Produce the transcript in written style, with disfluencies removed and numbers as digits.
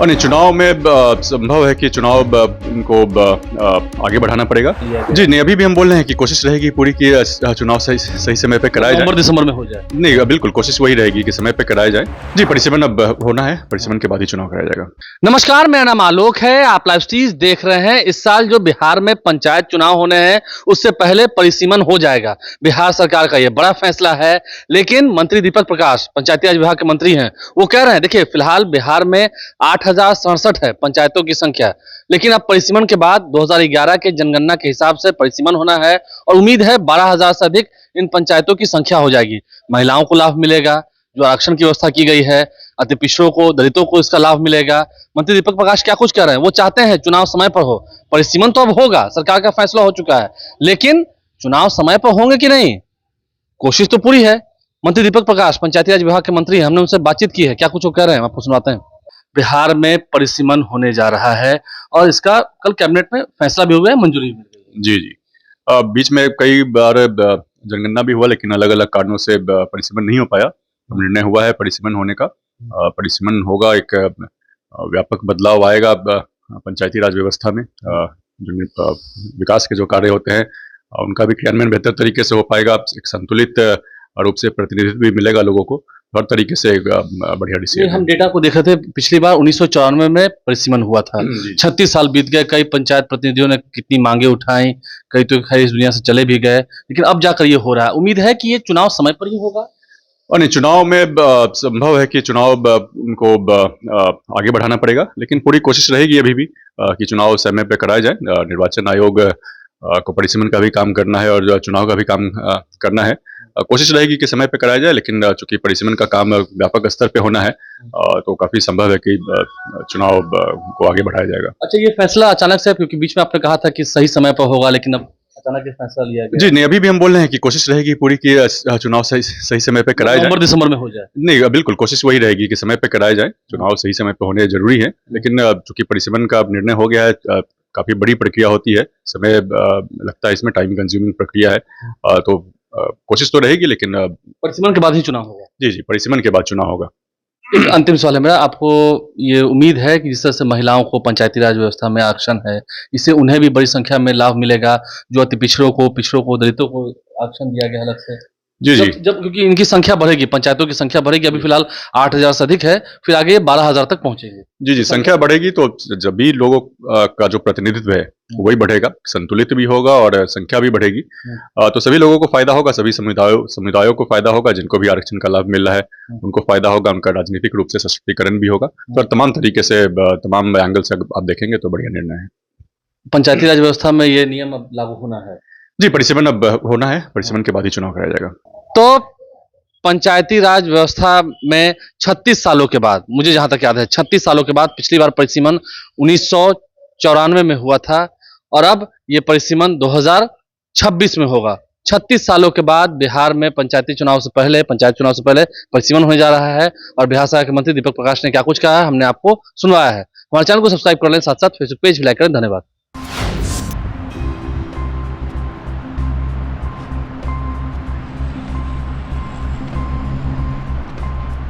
और नहीं, चुनाव में संभव है कि चुनाव को आगे बढ़ाना पड़ेगा। जी नहीं, अभी भी हम बोल रहे हैं कि कोशिश रहेगी पूरी कि चुनाव सही समय पे कराया जाए, नवंबर दिसंबर में हो जाए। नहीं बिल्कुल कोशिश वही रहेगी कि समय पे कराया जाए। जी, परिसीमन अब होना है, परिसीमन के बाद ही चुनाव कराया जाएगा। नमस्कार, मेरा नाम आलोक है। आप लाइव स्ट्रीम देख रहे हैं। इस साल जो बिहार में पंचायत चुनाव होने हैं उससे पहले परिसीमन हो जाएगा। बिहार सरकार का यह बड़ा फैसला है, लेकिन मंत्री दीपक प्रकाश पंचायती राज विभाग के मंत्री हैं, वो कह रहे हैं देखिए फिलहाल बिहार में 8,067 है पंचायतों की संख्या, लेकिन अब परिसीमन के बाद 2011 के जनगणना के हिसाब से परिसीमन होना है और उम्मीद है 12,000 से अधिक इन पंचायतों की संख्या हो जाएगी। महिलाओं को लाभ मिलेगा, जो आरक्षण की व्यवस्था की गई है, अति पिछड़ों को, दलितों को इसका लाभ मिलेगा। मंत्री दीपक प्रकाश क्या कुछ कह रहे हैं, वो चाहते हैं चुनाव समय पर हो। परिसीमन तो अब होगा, सरकार का फैसला हो चुका है, लेकिन चुनाव समय पर होंगे कि नहीं, कोशिश तो पूरी है। मंत्री दीपक प्रकाश पंचायती राज विभाग के मंत्री हैं, हमने उनसे बातचीत की है, क्या कुछ वो कह रहे हैं आपको सुनाते हैं। बिहार में परिसीमन होने जा रहा है और इसका कल कैबिनेट में फैसला भी हो गया, मंजूरी मिल गई। जी जी, बीच में कई बार जनगणना भी हुआ, लेकिन अलग अलग कारणों से परिसीमन नहीं हो पाया। निर्णय हुआ है परिसीमन होने का। परिसीमन होगा, एक व्यापक बदलाव आएगा पंचायती राज व्यवस्था में। जो विकास के जो कार्य होते हैं उनका भी क्रियान्वयन बेहतर तरीके से हो पाएगा। एक संतुलित रूप से प्रतिनिधित्व भी मिलेगा लोगों को, हर तरीके से बढ़िया डिसीजन। हम डेटा को देखे थे, पिछली बार 1994 में परिसीमन हुआ था। 36 साल बीत गए, कई पंचायत प्रतिनिधियों ने कितनी मांगे उठाई, कई तो खैर इस दुनिया से चले भी गए, लेकिन अब जाकर ये हो रहा है। उम्मीद है कि ये चुनाव समय पर ही होगा। और नहीं, चुनाव में संभव है कि चुनाव को आगे बढ़ाना पड़ेगा, लेकिन पूरी कोशिश रहेगी अभी भी कि चुनाव समय पे कराया जाए। निर्वाचन आयोग को परिसीमन का भी काम करना है और जो चुनाव का भी काम करना है। कोशिश रहेगी कि समय पे कराया जाए, लेकिन चूंकि परिसीमन का काम व्यापक स्तर पे होना है तो काफी संभव है कि चुनाव को आगे बढ़ाया जाएगा। अच्छा, ये फैसला अचानक से, क्योंकि बीच में आपने कहा था कि सही समय पर होगा, लेकिन अब अचानक ये फैसला लिया गया। जी नहीं, अभी भी हम बोल रहे हैं कि कोशिश रहेगी पूरी कि चुनाव सही समय पे कराया जाए, नवंबर दिसंबर में हो जाए। नहीं बिल्कुल कोशिश वही रहेगी कि समय पे कराया जाए। चुनाव सही समय पे होने जरूरी है, लेकिन चूंकि परिसीमन का निर्णय हो गया है, काफी बड़ी प्रक्रिया होती है, समय लगता है, इसमें टाइम कंज्यूमिंग प्रक्रिया है, तो कोशिश तो रहेगी, लेकिन परिसीमन के बाद ही चुनाव होगा। जी जी, परिसीमन के बाद चुनाव होगा। एक अंतिम सवाल है मेरा, आपको ये उम्मीद है कि जिस तरह से महिलाओं को पंचायती राज व्यवस्था में आरक्षण है, इससे उन्हें भी बड़ी संख्या में लाभ मिलेगा, जो अति पिछड़ों को, दलितों को आरक्षण दिया गया अलग से। जी जी, जब क्योंकि इनकी संख्या बढ़ेगी, पंचायतों की संख्या बढ़ेगी, अभी फिलहाल 8,000 से अधिक है, फिर आगे 12,000 तक पहुंचेगी। जी जी, संख्या बढ़ेगी तो जब भी लोगों का जो प्रतिनिधित्व है वही बढ़ेगा, संतुलित भी होगा और संख्या भी बढ़ेगी। तो सभी लोगों को फायदा होगा, सभी समुदायों को फायदा होगा, जिनको भी आरक्षण का लाभ मिल रहा है उनको फायदा होगा, उनका राजनीतिक रूप से सशक्तिकरण भी होगा। तो तमाम तरीके से, तमाम एंगल से आप देखेंगे तो बढ़िया निर्णय है। पंचायती राज व्यवस्था में ये नियम अब लागू होना है। जी, परिसीमन अब होना है, परिसीमन के बाद ही चुनाव कराया जाएगा। तो पंचायती राज व्यवस्था में 36 सालों के बाद, मुझे जहां तक याद है 36 सालों के बाद पिछली बार परिसीमन 1994 में हुआ था और अब ये परिसीमन 2026 में होगा। 36 सालों के बाद बिहार में पंचायत चुनाव से पहले परिसीमन होने जा रहा है और बिहार सरकार के मंत्री दीपक प्रकाश ने क्या कुछ कहा है हमने आपको सुनवाया है। हमारे चैनल को सब्सक्राइब कर लें, साथ साथ फेसबुक पेज भी लाइक करें। धन्यवाद।